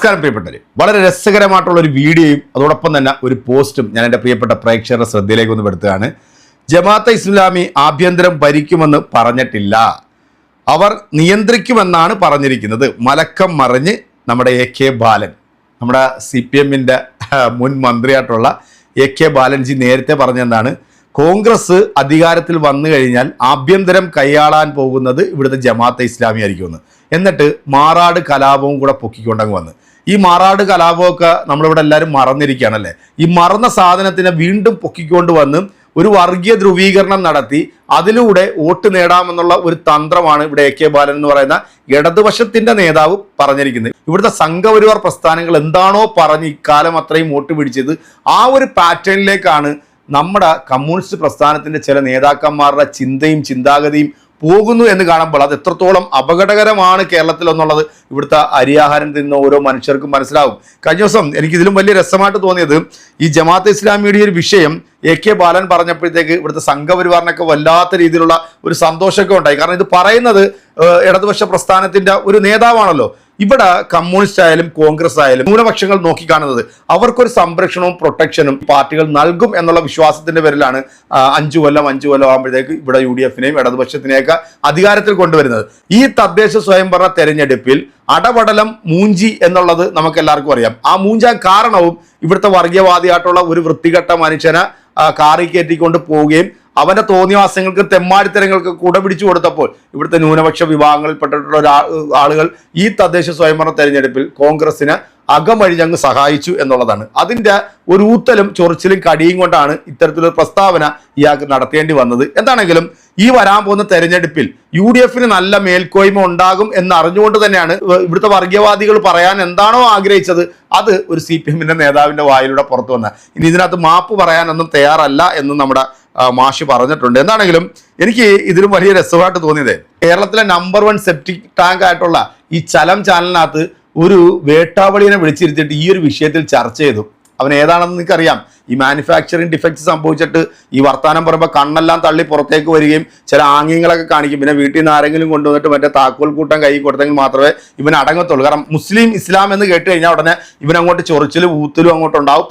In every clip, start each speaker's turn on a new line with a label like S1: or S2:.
S1: നമസ്കാരം പ്രിയപ്പെട്ടവരെ, വളരെ രസകരമായിട്ടുള്ള ഒരു വീഡിയോയും അതോടൊപ്പം തന്നെ ഒരു പോസ്റ്റും ഞാൻ എൻ്റെ പ്രിയപ്പെട്ട പ്രേക്ഷകരുടെ ശ്രദ്ധയിലേക്ക് ഒന്ന് പെടുത്തുകയാണ്. ജമാഅത്തെ ഇസ്ലാമി ആഭ്യന്തരം ഭരിക്കുമെന്ന് പറഞ്ഞിട്ടില്ല, അവർ നിയന്ത്രിക്കുമെന്നാണ് പറഞ്ഞിരിക്കുന്നത്. മലക്കം മറിഞ്ഞ് നമ്മുടെ AK ബാലൻ, നമ്മുടെ CPM-ൻ്റെ മുൻ മന്ത്രിയായിട്ടുള്ള AK ബാലൻജി നേരത്തെ പറഞ്ഞെന്താണ്, കോൺഗ്രസ് അധികാരത്തിൽ വന്നു കഴിഞ്ഞാൽ ആഭ്യന്തരം കൈയാളാൻ പോകുന്നത് ഇവിടുത്തെ ജമാഅത്തെ ഇസ്ലാമി ആയിരിക്കുമെന്ന്. എന്നിട്ട് മാറാട് കലാപവും കൂടെ പൊക്കിക്കൊണ്ടങ്ങ് വന്ന്. ഈ മാറാട് കലാപമൊക്കെ നമ്മളിവിടെ എല്ലാവരും മറന്നിരിക്കുകയാണല്ലേ. ഈ മറന്ന സാധനത്തിനെ വീണ്ടും പൊക്കിക്കൊണ്ട് വന്ന് ഒരു വർഗീയ ധ്രുവീകരണം നടത്തി അതിലൂടെ വോട്ട് നേടാമെന്നുള്ള ഒരു തന്ത്രമാണ് ഇവിടെ AK ബാലൻ എന്ന് പറയുന്ന ഇടതുപക്ഷത്തിന്റെ നേതാവ് പറഞ്ഞിരിക്കുന്നത്. ഇവിടുത്തെ സംഘപരിവാർ പ്രസ്ഥാനങ്ങൾ എന്താണോ പറഞ്ഞ് ഇക്കാലം അത്രയും വോട്ട് പിടിച്ചത്, ആ ഒരു പാറ്റേണിലേക്കാണ് നമ്മുടെ കമ്മ്യൂണിസ്റ്റ് പ്രസ്ഥാനത്തിന്റെ ചില നേതാക്കന്മാരുടെ ചിന്തയും ചിന്താഗതിയും പോകുന്നു എന്ന് കാണുമ്പോൾ അത് എത്രത്തോളം അപകടകരമാണ് കേരളത്തിൽ എന്നുള്ളത് ഇവിടുത്തെ അരിയാഹാരം തിന്ന ഓരോ മനുഷ്യർക്കും മനസ്സിലാവും. കഴിഞ്ഞ ദിവസം എനിക്കിതിലും വലിയ രസമായിട്ട് തോന്നിയത്, ഈ ജമാഅത്തെ ഇസ്ലാമിയുടെ ഒരു വിഷയം AK ബാലൻ പറഞ്ഞപ്പോഴത്തേക്ക് ഇവിടുത്തെ സംഘപരിവാറിനൊക്കെ വല്ലാത്ത രീതിയിലുള്ള ഒരു സന്തോഷമൊക്കെ ഉണ്ടായി. കാരണം ഇത് പറയുന്നത് ഇടതുപക്ഷ പ്രസ്ഥാനത്തിന്റെ ഒരു നേതാവാണല്ലോ. ഇവിടെ കമ്മ്യൂണിസ്റ്റ് ആയാലും കോൺഗ്രസ് ആയാലും ന്യൂനപക്ഷങ്ങൾ നോക്കിക്കാണുന്നത് അവർക്കൊരു സംരക്ഷണവും പ്രൊട്ടക്ഷനും പാർട്ടികൾ നൽകും എന്നുള്ള വിശ്വാസത്തിന്റെ പേരിലാണ് 5 കൊല്ലം ആകുമ്പോഴത്തേക്ക് ഇവിടെ UDF-നെയും ഇടതുപക്ഷത്തിനെയൊക്കെ അധികാരത്തിൽ കൊണ്ടുവരുന്നത്. ഈ തദ്ദേശ സ്വയംഭരണ തെരഞ്ഞെടുപ്പിൽ അടപടലം മൂഞ്ചി എന്നുള്ളത് നമുക്ക് എല്ലാവർക്കും അറിയാം. ആ മൂഞ്ചാൻ കാരണവും ഇവിടുത്തെ വർഗീയവാദിയായിട്ടുള്ള ഒരു വൃത്തികെട്ട മനുഷ്യനെ കാറി കയറ്റിക്കൊണ്ട് പോവുകയും അവന്റെ തോന്നിവാസങ്ങൾക്ക് തെമ്മാടിത്തരങ്ങൾക്ക് കുട പിടിച്ചു കൊടുത്തപ്പോൾ ഇവിടുത്തെ ന്യൂനപക്ഷ വിഭാഗങ്ങളിൽപ്പെട്ടിട്ടുള്ള ആളുകൾ ഈ തദ്ദേശ സ്വയംഭരണ തെരഞ്ഞെടുപ്പിൽ കോൺഗ്രസിന് അകമഴിഞ്ഞങ്ങ് സഹായിച്ചു എന്നുള്ളതാണ്. അതിൻ്റെ ഒരു ഊത്തലും ചൊറിച്ചിലും കടിയും കൊണ്ടാണ് ഇത്തരത്തിലൊരു പ്രസ്താവന ഇയാൾക്ക് നടത്തേണ്ടി വന്നത്. എന്താണെങ്കിലും ഈ വരാൻ പോകുന്ന തെരഞ്ഞെടുപ്പിൽ UDF-ന് നല്ല മേൽക്കോയ്മ ഉണ്ടാകും എന്ന് അറിഞ്ഞുകൊണ്ട് തന്നെയാണ് ഇവിടുത്തെ വർഗീയവാദികൾ പറയാൻ എന്താണോ ആഗ്രഹിച്ചത് അത് ഒരു CPM-ന്റെ നേതാവിന്റെ വായിലൂടെ പുറത്തു വന്ന. ഇനി ഇതിനകത്ത് മാപ്പ് പറയാനൊന്നും തയ്യാറല്ല എന്നും നമ്മുടെ മാഷി പറഞ്ഞിട്ടുണ്ട്. എന്താണെങ്കിലും എനിക്ക് ഇതിലും വലിയ രസമായിട്ട് തോന്നിയത്, കേരളത്തിലെ നമ്പർ 1 സെപ്റ്റിക് ടാങ്ക് ആയിട്ടുള്ള ഈ ചലം ചാനലിനകത്ത് ഒരു വേട്ടാവളിയെ വിളിച്ചിരുത്തിയിട്ട് ഈ ഒരു വിഷയത്തിൽ ചർച്ച ചെയ്തു. അവൻ ഏതാണെന്ന് നിനക്കറിയാം. ഈ മാനുഫാക്ചറിങ് ഡിഫക്ട്സ് സംഭവിച്ചിട്ട് ഈ വർത്താനം പറയുമ്പോൾ കണ്ണെല്ലാം തള്ളി പുറത്തേക്ക് വരികയും ചില ആംഗ്യങ്ങളൊക്കെ കാണിക്കും. പിന്നെ വീട്ടിൽ നിന്ന് ആരെങ്കിലും കൊണ്ടുവന്നിട്ട് മറ്റേ താക്കോൽ കൂട്ടം കൈ കൊടുത്തെങ്കിൽ മാത്രമേ ഇവൻ അടങ്ങത്തുള്ളൂ. കാരണം മുസ്ലിം ഇസ്ലാം എന്ന് കേട്ട് കഴിഞ്ഞാൽ ഉടനെ ഇവൻ അങ്ങോട്ട് ചൊറിച്ചിലും ഊത്തലും അങ്ങോട്ടുണ്ടാവും.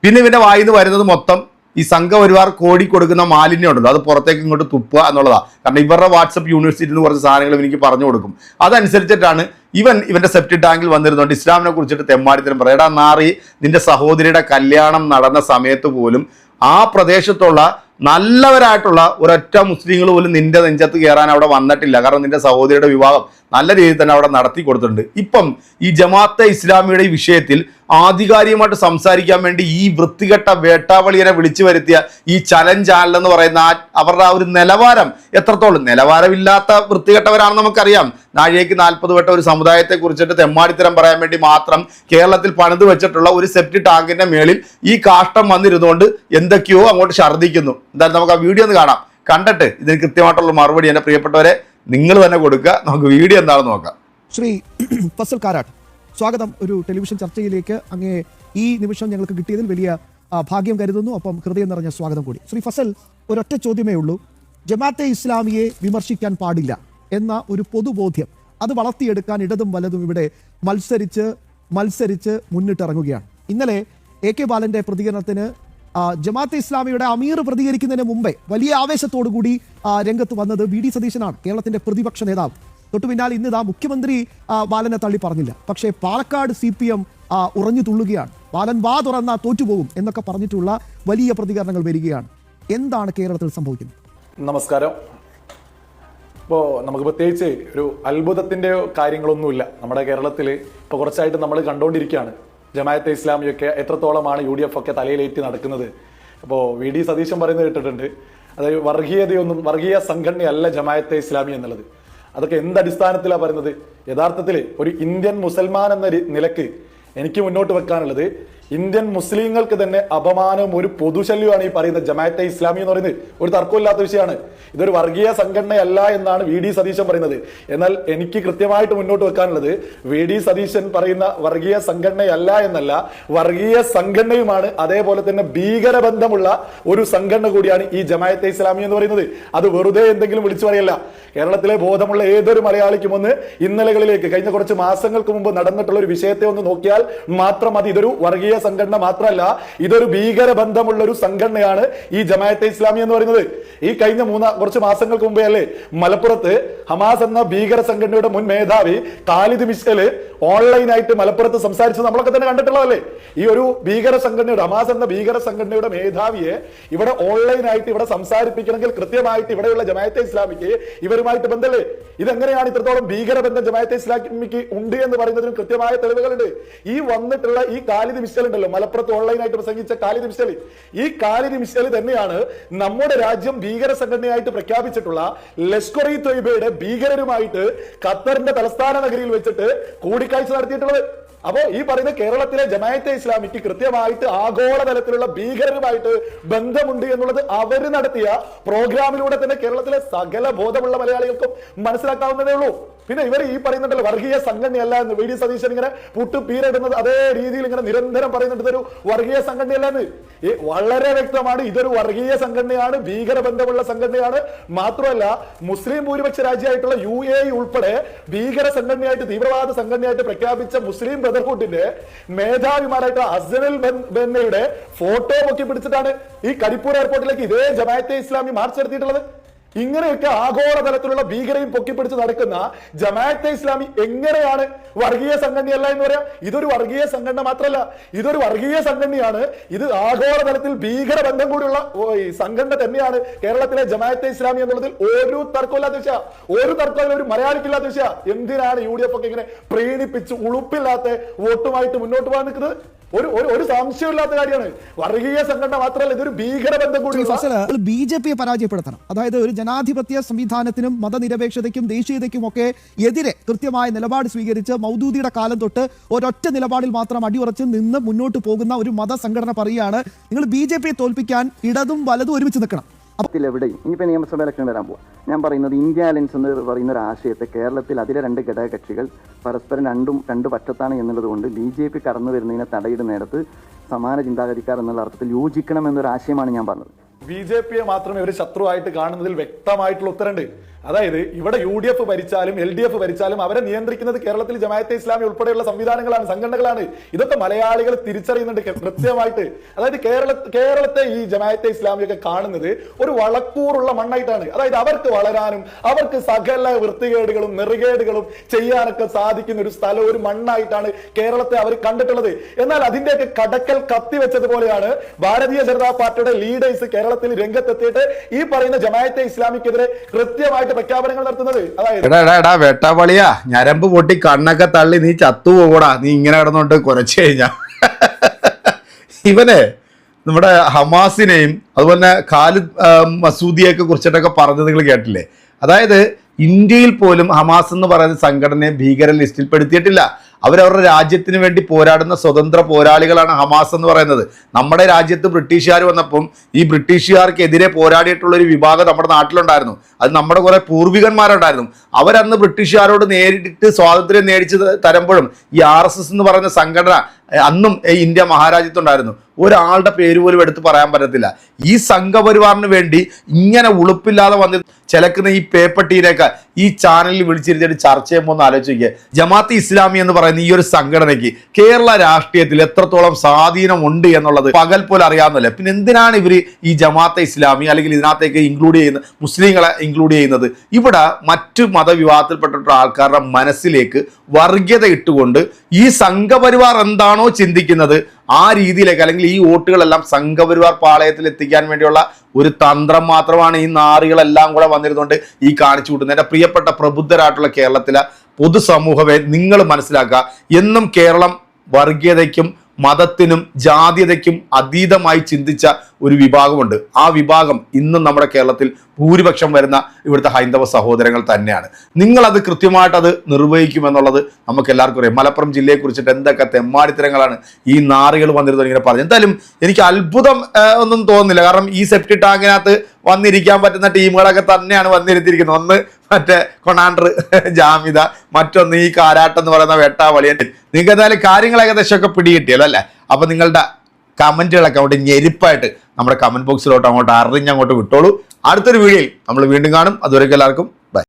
S1: പിന്നെ ഇവന്റെ വായിൽ നിന്ന് വരുന്നത് മൊത്തം ഈ സംഘപരിവാർ കോടി കൊടുക്കുന്ന മാലിന്യം ഉണ്ടല്ലോ, അത് പുറത്തേക്ക് ഇങ്ങോട്ട് തുപ്പുക എന്നുള്ളതാണ്. കാരണം ഇവരുടെ വാട്സപ്പ് യൂണിവേഴ്സിറ്റിയിൽ നിന്ന് കുറച്ച് സാധനങ്ങൾ എനിക്ക് പറഞ്ഞു കൊടുക്കും. അതനുസരിച്ചിട്ടാണ് ഇവന്റെ സെപ്റ്റി ടാങ്കിൽ വന്നിരുന്നുകൊണ്ട് ഇസ്ലാമിനെ കുറിച്ചിട്ട് തെമ്മാടിത്തരം പറയാം. എടാ നാറി, നിന്റെ സഹോദരിയുടെ കല്യാണം നടന്ന സമയത്ത് പോലും ആ പ്രദേശത്തുള്ള നല്ലവരായിട്ടുള്ള ഒരൊറ്റ മുസ്ലിങ്ങൾ പോലും നിന്റെ നെഞ്ചത്ത് കയറാൻ അവിടെ വന്നിട്ടില്ല. കാരണം നിന്റെ സഹോദരിയുടെ വിവാഹം നല്ല രീതിയിൽ തന്നെ അവിടെ നടത്തി കൊടുത്തിട്ടുണ്ട്. ഇപ്പം ഈ ജമാഅത്തെ ഇസ്ലാമിയുടെ ഈ വിഷയത്തിൽ ആധികാരികമായിട്ട് സംസാരിക്കാൻ വേണ്ടി ഈ വൃത്തികെട്ട വേട്ടാവളിയെ വിളിച്ചു വരുത്തിയ ഈ ചലഞ്ച് ചാനൽ എന്ന് പറയുന്ന അവരുടെ ആ ഒരു നിലവാരം എത്രത്തോളം നിലവാരമില്ലാത്ത വൃത്തികെട്ടവരാണെന്ന് നമുക്കറിയാം. നാഴികയ്ക്ക് 40 വട്ടം ഒരു സമുദായത്തെ കുറിച്ചിട്ട് തെമ്മാടിത്തരം പറയാൻ വേണ്ടി മാത്രം കേരളത്തിൽ പണിത് വെച്ചിട്ടുള്ള ഒരു സെപ്റ്റി ടാങ്കിന്റെ മേളിൽ ഈ കാഷ്ടം വന്നിരുന്നുകൊണ്ട് എന്തൊക്കെയോ അങ്ങോട്ട് ഛർദ്ദിക്കുന്നു. എന്തായാലും നമുക്ക് ആ വീഡിയോ ഒന്ന് കാണാം. കണ്ടിട്ട് ഇതിന് കൃത്യമായിട്ടുള്ള മറുപടി എൻ്റെ പ്രിയപ്പെട്ടവരെ നിങ്ങൾ തന്നെ കൊടുക്കുക. നമുക്ക് വീഡിയോ എന്താണെന്ന് നോക്കാം.
S2: ശ്രീ ഫസൽ കാരാട്ട്, സ്വാഗതം ഒരു ടെലിവിഷൻ ചർച്ചയിലേക്ക്. അങ്ങേ ഈ നിമിഷം ഞങ്ങൾക്ക് കിട്ടിയതിൽ വലിയ ഭാഗ്യം കരുതുന്നു. ഒപ്പം ഹൃദയം നിറഞ്ഞ സ്വാഗതം കൂടി. ശ്രീ ഫസൽ, ഒരൊറ്റ ചോദ്യമേ ഉള്ളൂ. ജമാഅത്തെ ഇസ്ലാമിയെ വിമർശിക്കാൻ പാടില്ല എന്ന ഒരു പൊതുബോധ്യം അത് വളർത്തിയെടുക്കാൻ ഇടതും വലതും ഇവിടെ മത്സരിച്ച് മുന്നിട്ടിറങ്ങുകയാണ്. ഇന്നലെ AK ബാലന്റെ പ്രതികരണത്തിന് ജമാഅത്തെ ഇസ്ലാമിയുടെ അമീർ പ്രതികരിക്കുന്നതിന് മുമ്പേ വലിയ ആവേശത്തോടു കൂടി രംഗത്ത് വന്നത് VD സതീശനാണ്, കേരളത്തിന്റെ പ്രതിപക്ഷ നേതാവ്. തൊട്ടു പിന്നാലെ ഇന്നിതാ മുഖ്യമന്ത്രി ബാലനെ തള്ളി പറഞ്ഞില്ല. പക്ഷേ പാലക്കാട് CPM ഉറഞ്ഞു തുള്ളുകയാണ്. ബാലൻ വാ തുറന്നാ തോറ്റുപോകും എന്നൊക്കെ പറഞ്ഞിട്ടുള്ള വലിയ പ്രതികരണങ്ങൾ വരികയാണ്. എന്താണ് കേരളത്തിൽ സംഭവിക്കുന്നത്?
S3: നമസ്കാരം. ഇപ്പോൾ നമുക്ക് പ്രത്യേകിച്ച് ഒരു അത്ഭുതത്തിന്റെ കാര്യങ്ങളൊന്നുമില്ല. നമ്മുടെ കേരളത്തിൽ ഇപ്പോൾ കുറച്ചായിട്ട് നമ്മൾ കണ്ടുകൊണ്ടിരിക്കുകയാണ് ജമാഅത്തെ ഇസ്ലാമിയൊക്കെ എത്രത്തോളമാണ് UDF ഒക്കെ തലയിലേറ്റി നടക്കുന്നത്. അപ്പോൾ VD സതീശൻ പറയുന്നത് കേട്ടിട്ടുണ്ട്, അതായത് വർഗീയ സംഘടനയല്ല ജമാഅത്തെ ഇസ്ലാമി എന്നുള്ളത്. അതൊക്കെ എന്തടിസ്ഥാനത്തിലാണ് പറയുന്നത്? യഥാർത്ഥത്തിൽ ഒരു ഇന്ത്യൻ മുസൽമാൻ എന്ന നിലക്ക് എനിക്ക് മുന്നോട്ട് വെക്കാനുള്ളത്, ഇന്ത്യൻ മുസ്ലിങ്ങൾക്ക് തന്നെ അപമാനവും ഒരു പൊതുശല്യമാണ് ഈ പറയുന്ന ജമാഅത്തെ ഇസ്ലാമി എന്ന് പറയുന്നത്. ഒരു തർക്കമില്ലാത്ത വിഷയമാണ്. ഇതൊരു വർഗീയ സംഘടനയല്ല എന്നാണ് വി ഡി സതീശൻ പറയുന്നത്. എന്നാൽ എനിക്ക് കൃത്യമായിട്ട് മുന്നോട്ട് വെക്കാനുള്ളത്, വി ഡി സതീശൻ പറയുന്ന വർഗീയ സംഘടനയല്ല എന്നല്ല, വർഗീയ സംഘടനയുമാണ്. അതേപോലെ തന്നെ ഭീകരബന്ധമുള്ള ഒരു സംഘടന കൂടിയാണ് ഈ ജമാഅത്തെ ഇസ്ലാമി എന്ന് പറയുന്നത്. അത് വെറുതെ എന്തെങ്കിലും വിളിച്ചു പറയല്ല. കേരളത്തിലെ ബോധമുള്ള ഏതൊരു മലയാളിക്കും ഒന്ന് ഇന്നലകളിലേക്ക്, കഴിഞ്ഞ കുറച്ച് മാസങ്ങൾക്ക് മുമ്പ് നടന്നിട്ടുള്ള ഒരു വിഷയത്തെ ഒന്ന് നോക്കിയാൽ മാത്രം മതി. ഇതൊരു വർഗീയ സംഘടന മാത്രമല്ല, ഇതൊരു ഭീകര ബന്ധമുള്ള ഒരു സംഘടനയാണ് ഈ ജമാഅത്തെ ഇസ്ലാമി എന്ന് പറയുന്നത്. ഈ കഴിഞ്ഞ കുറച്ച് മാസങ്ങൾക്ക് മുമ്പേ അല്ലേ മലപ്പുറത്ത് ഹമാസ് എന്ന ഭീകര സംഘടനയുടെ മുൻ മേധാവി ഖാലിദ് മിശ്കൽ ഓൺലൈനായിട്ട് മലപ്പുറത്ത് സംസാരിച്ചത് നമ്മളൊക്കെ തന്നെ കണ്ടിട്ടുള്ളതല്ലേ. ഈ ഒരു ഭീകര സംഘടനയുടെ, ഹമാസ് എന്ന ഭീകര സംഘടനയുടെ മേധാവിയെ ഇവിടെ ഓൺലൈനായിട്ട് ഇവിടെ സംസാരിപ്പിക്കണമെങ്കിൽ കൃത്യമായിട്ട് ഇവിടെയുള്ള ജമാഅത്തെ ഇസ്ലാമിക്ക് ഇവരുമായിട്ട് ബന്ധമല്ലേ? ഇതെങ്ങനെയാണ് ഇത്രത്തോളം ഭീകര ബന്ധം ജമാഅത്തെ ഇസ്ലാമിക്ക് ഉണ്ട് എന്ന് പറയുന്നതിനും കൃത്യമായ തെളിവുകളുണ്ട്. ഈ വന്നിട്ടുള്ള ഈ ഖാലിദ് മിശ്കൽ ഉണ്ടല്ലോ, മലപ്പുറത്ത് ഓൺലൈനായിട്ട് പ്രസംഗിച്ച ഖാലിദ് മിശ്കൽ, ഈ ഖാലിദ് മിശ്കൽ തന്നെയാണ് നമ്മുടെ രാജ്യം ഭീകര സംഘടനയായിട്ട് പ്രഖ്യാപിച്ചിട്ടുള്ള ലഷ്കർ ഇ തൊയ്ബയുടെ ഭീകരരുമായിട്ട് ഖത്തറിന്റെ തലസ്ഥാന നഗരിയിൽ വെച്ചിട്ട് കൂടിക്കാഴ്ച നടത്തിയിട്ടുള്ളത്. അപ്പോ ഈ പറയുന്ന കേരളത്തിലെ ജമാഅത്തെ ഇസ്ലാമിക്ക് കൃത്യമായിട്ട് ആഗോളതലത്തിലുള്ള ഭീകരരുമായിട്ട് ബന്ധമുണ്ട് എന്നുള്ളത് അവര് നടത്തിയ പ്രോഗ്രാമിലൂടെ തന്നെ കേരളത്തിലെ സകല ബോധമുള്ള മലയാളികൾക്കും മനസ്സിലാക്കാവുന്നതേ ഉള്ളൂ. പിന്നെ ഇവർ ഈ പറയുന്നുണ്ടല്ലോ വർഗീയ സംഘടനയല്ല എന്ന് വി ഡി സതീശൻ ഇങ്ങനെ പുട്ടുപീരിടുന്നത് അതേ രീതിയിൽ ഇങ്ങനെ നിരന്തരം പറയുന്നുണ്ട് ഇതൊരു വർഗീയ സംഘടനയല്ല എന്ന്. ഈ വളരെ വ്യക്തമാണ്, ഇതൊരു വർഗീയ സംഘടനയാണ്, ഭീകര ബന്ധമുള്ള സംഘടനയാണ്. മാത്രമല്ല മുസ്ലിം ഭൂരിപക്ഷ രാജ്യമായിട്ടുള്ള UAE ഉൾപ്പെടെ ഭീകര സംഘടനയായിട്ട്, തീവ്രവാദ സംഘടനയായിട്ട് പ്രഖ്യാപിച്ച മുസ്ലിം ബ്രദർഹുഡിന്റെ മേധാവിമാരായിട്ടുള്ള അസ്സനുൽ ബന്നയുടെ ഫോട്ടോ പൊക്കി പിടിച്ചിട്ടാണ് ഈ കരിപ്പൂർ എയർപോർട്ടിലേക്ക് ഇതേ ജമാഅത്തെ ഇസ്ലാമി മാർച്ച് നടത്തിയിട്ടുള്ളത്. ഇങ്ങനെയൊക്കെ ആഗോളതലത്തിലുള്ള ഭീകരയും പൊക്കിപ്പിടിച്ച് നടക്കുന്ന ജമാഅത്തെ ഇസ്ലാമി എങ്ങനെയാണ് വർഗീയ സംഘടനയല്ല എന്ന് പറയാം? ഇതൊരു വർഗീയ സംഘടന മാത്രമല്ല, ഇതൊരു വർഗീയ സംഘടനയാണ്. ഇത് ആഗോളതലത്തിൽ ഭീകര ബന്ധം കൂടിയുള്ള സംഘടന തന്നെയാണ് കേരളത്തിലെ ജമാഅത്തെ ഇസ്ലാമി എന്നുള്ളതിൽ ഒരു തർക്കമില്ലാത്ത വിഷയ, ഒരു തർക്കവും ഒരു മലയാളിക്കില്ലാത്ത വിഷയ. എന്തിനാണ് UDF ഒക്കെ ഇങ്ങനെ പ്രീണിപ്പിച്ച് ഉളുപ്പില്ലാത്ത വോട്ടുമായിട്ട് മുന്നോട്ട് പോകാൻ നിൽക്കുന്നത്? ഒരു സംശയമില്ലാത്ത കാര്യമാണ്. വർഗീയ സംഘടന മാത്രമല്ല, ഇതൊരു ഭീകര ബന്ധം കൂടി.
S2: BJP പരാജയപ്പെടുത്തണം. അതായത് ഒരു ജനാധിപത്യ സംവിധാനത്തിനും മതനിരപേക്ഷതയ്ക്കും ദേശീയതയ്ക്കും ഒക്കെ എതിരെ കൃത്യമായ നിലപാട് സ്വീകരിച്ച് മൗദൂദിയുടെ കാലം തൊട്ട് ഒരൊറ്റ നിലപാടിൽ മാത്രം അടിയുറച്ച് നിന്ന് മുന്നോട്ട് പോകുന്ന ഒരു മതസംഘടന പറയുകയാണ് നിങ്ങൾ BJP തോൽപ്പിക്കാൻ ഇടതും വലതും ഒരുമിച്ച് നിൽക്കണം.
S4: എവിടെയും ഇനിയിപ്പോൾ നിയമസഭ ഇലക്ഷൻ വരാൻ പോവാം. ഞാൻ പറയുന്നത് ഇന്ത്യ അലയൻസ് എന്ന് പറയുന്ന ഒരു ആശയത്തെ കേരളത്തിൽ അതിലെ രണ്ട് ഘടകകക്ഷികൾ പരസ്പരം രണ്ട് പക്ഷത്താണ് എന്നുള്ളത് കൊണ്ട് BJP കടന്നു വരുന്നതിനെ തടയിടുന്നിടത്ത് സമാന ചിന്താഗതിക്കാർ എന്നുള്ള അർത്ഥത്തിൽ യോജിക്കണം എന്നൊരു ആശയമാണ് ഞാൻ പറഞ്ഞത്.
S3: BJP മാത്രമേ ഒരു ശത്രുവായിട്ട് കാണുന്നതിൽ വ്യക്തമായിട്ടുള്ള ഉത്തരമുണ്ട്. അതായത് ഇവിടെ UDF ഭരിച്ചാലും LDF ഭരിച്ചാലും അവരെ നിയന്ത്രിക്കുന്നത് കേരളത്തിൽ ജമാഅത്തെ ഇസ്ലാമി ഉൾപ്പെടെയുള്ള സംവിധാനങ്ങളാണ്, സംഘടനകളാണ്. ഇതൊക്കെ മലയാളികൾ തിരിച്ചറിയുന്നുണ്ട് കൃത്യമായിട്ട്. അതായത് കേരളത്തെ ഈ ജമാഅത്തെ ഇസ്ലാമിയൊക്കെ കാണുന്നത് ഒരു വളക്കൂറുള്ള മണ്ണായിട്ടാണ്. അതായത് അവർക്ക് വളരാനും അവർക്ക് സകല വൃത്തികേടുകളും നെറുകേടുകളും ചെയ്യാനൊക്കെ സാധിക്കുന്ന ഒരു സ്ഥലം, ഒരു മണ്ണായിട്ടാണ് കേരളത്തെ അവർ കണ്ടിട്ടുള്ളത്. എന്നാൽ അതിന്റെയൊക്കെ കടക്കൽ കത്തിവെച്ചതുപോലെയാണ് ഭാരതീയ ജനതാ പാർട്ടിയുടെ ലീഡേഴ്സ് കേരളത്തിൽ രംഗത്തെത്തിയിട്ട് ഈ പറയുന്ന ജമാഅത്തെ ഇസ്ലാമിക്കെതിരെ കൃത്യമായിട്ട് പ്രഖ്യാപനങ്ങൾ നടത്തുന്നത്.
S1: അതായത് വെട്ടാവളിയാ, ഞരമ്പ് പൊട്ടി കണ്ണൊക്കെ തള്ളി നീ ചത്തുപോകൂടാ, നീ ഇങ്ങനെ കിടന്നോണ്ട് കുറച്ചു കഴിഞ്ഞാ. ഇവനെ നമ്മുടെ ഹമാസിനെയും അതുപോലെ ഖാലിദ് മസൂദിയൊക്കെ കുറിച്ചിട്ടൊക്കെ പറഞ്ഞത് നിങ്ങൾ കേട്ടില്ലേ? അതായത് ഇന്ത്യയിൽ പോലും ഹമാസ് എന്ന് പറയുന്ന സംഘടനയെ ഭീകര ലിസ്റ്റിൽ പെടുത്തിയിട്ടില്ല. അവരവരുടെ രാജ്യത്തിന് വേണ്ടി പോരാടുന്ന സ്വതന്ത്ര പോരാളികളാണ് ഹമാസ് എന്ന് പറയുന്നത്. നമ്മുടെ രാജ്യത്ത് ബ്രിട്ടീഷുകാർ വന്നപ്പം ഈ ബ്രിട്ടീഷുകാർക്കെതിരെ പോരാടിയിട്ടുള്ള ഒരു വിഭാഗം നമ്മുടെ നാട്ടിലുണ്ടായിരുന്നു. അത് നമ്മുടെ കുറെ പൂർവികന്മാരുണ്ടായിരുന്നു. അവരന്ന് ബ്രിട്ടീഷുകാരോട് നേരിട്ട് സ്വാതന്ത്ര്യം മേടിച്ച് തരുമ്പോഴും ഈ RSS എന്ന് പറയുന്ന സംഘടന അന്നും ഇന്ത്യ മഹാരാജ്യത്തുണ്ടായിരുന്നു. ഒരാളുടെ പേര് പോലും എടുത്ത് പറയാൻ പറ്റത്തില്ല. ഈ സംഘപരിവാറിന് വേണ്ടി ഇങ്ങനെ ഉളുപ്പില്ലാതെ വന്ന് ചിലക്കുന്ന ഈ പേപ്പട്ടീനൊക്കെ ഈ ചാനലിൽ വിളിച്ചിരുത്തിയിട്ട് ചർച്ച ചെയ്യുമ്പോൾ ഒന്ന് ആലോചിച്ച് നോക്കിയേ. ജമാഅത്തെ ഇസ്ലാമി എന്ന് പറയുന്ന ഈ ഒരു സംഘടനയ്ക്ക് കേരള രാഷ്ട്രീയത്തിൽ എത്രത്തോളം സ്വാധീനമുണ്ട് എന്നുള്ളത് പകൽ പോലെ അറിയാവുന്നല്ലേ. പിന്നെ എന്തിനാണ് ഇവർ ഈ ജമാഅത്തെ ഇസ്ലാമി അല്ലെങ്കിൽ ഇതിനകത്തേക്ക് ഇൻക്ലൂഡ് ചെയ്യുന്ന മുസ്ലിങ്ങളെ ഇൻക്ലൂഡ് ചെയ്യുന്നത്? ഇവിടെ മറ്റു മതവിഭാഗത്തിൽപ്പെട്ടിട്ടുള്ള ആൾക്കാരുടെ മനസ്സിലേക്ക് വർഗീയത ഇട്ടുകൊണ്ട് ഈ സംഘപരിവാർ എന്താണോ ചിന്തിക്കുന്നത് ആ രീതിയിലേക്ക്, അല്ലെങ്കിൽ ഈ വോട്ടുകളെല്ലാം സംഘപരിവാർ പാളയത്തിൽ എത്തിക്കാൻ വേണ്ടിയുള്ള ഒരു തന്ത്രം മാത്രമാണ് ഈ നാറികളെല്ലാം കൂടെ വന്നിരുന്നുകൊണ്ട് ഈ കാണിച്ചു കൂട്ടുന്നത്. എൻ്റെ പ്രിയപ്പെട്ട പ്രബുദ്ധരായിട്ടുള്ള കേരളത്തിലെ പൊതുസമൂഹമേ, നിങ്ങൾ മനസ്സിലാക്കുക, എന്നും കേരളം വർഗീയതയ്ക്കും മതത്തിനും ജാതീയതയ്ക്കും അതീതമായി ചിന്തിച്ച ഒരു വിഭാഗമുണ്ട്. ആ വിഭാഗം ഇന്നും നമ്മുടെ കേരളത്തിൽ ഭൂരിപക്ഷം വരുന്ന ഇവിടുത്തെ ഹൈന്ദവ സഹോദരങ്ങൾ തന്നെയാണ്. നിങ്ങളത് കൃത്യമായിട്ട് അത് നിർവഹിക്കുമെന്നുള്ളത് നമുക്ക് എല്ലാവർക്കും അറിയാം. മലപ്പുറം ജില്ലയെ കുറിച്ചിട്ട് എന്തൊക്കെ തെമ്മാടിത്തരങ്ങളാണ് ഈ നാറികൾ വന്നിരുന്നത് ഇങ്ങനെ പറഞ്ഞു. എന്തായാലും എനിക്ക് അത്ഭുതം ഒന്നും തോന്നുന്നില്ല. കാരണം ഈ സെപ്റ്റി ടാങ്കിനകത്ത് വന്നിരിക്കാൻ പറ്റുന്ന ടീമുകളൊക്കെ തന്നെയാണ് വന്നിരുത്തിയിരിക്കുന്നത്. ഒന്ന് മറ്റേ കൊണാണ്ടർ ജാമിദ, മറ്റൊന്ന് ഈ കാരാട്ട് എന്ന് പറയുന്ന വെട്ടാവളിയൻ. നിങ്ങൾക്ക് എന്തായാലും കാര്യങ്ങൾ ഏകദേശമൊക്കെ പിടികിട്ടിയല്ലോ അല്ലേ? അപ്പൊ നിങ്ങളുടെ കമന്റുകളൊക്കെ അങ്ങോട്ട് ഞെരിപ്പായിട്ട് നമ്മുടെ കമന്റ് ബോക്സിലോട്ട് അങ്ങോട്ട് അറിഞ്ഞങ്ങോട്ട് വിട്ടോളൂ. അടുത്തൊരു വീഡിയോയിൽ നമ്മൾ വീണ്ടും കാണും. അതുവരെയ്ക്കും എല്ലാവർക്കും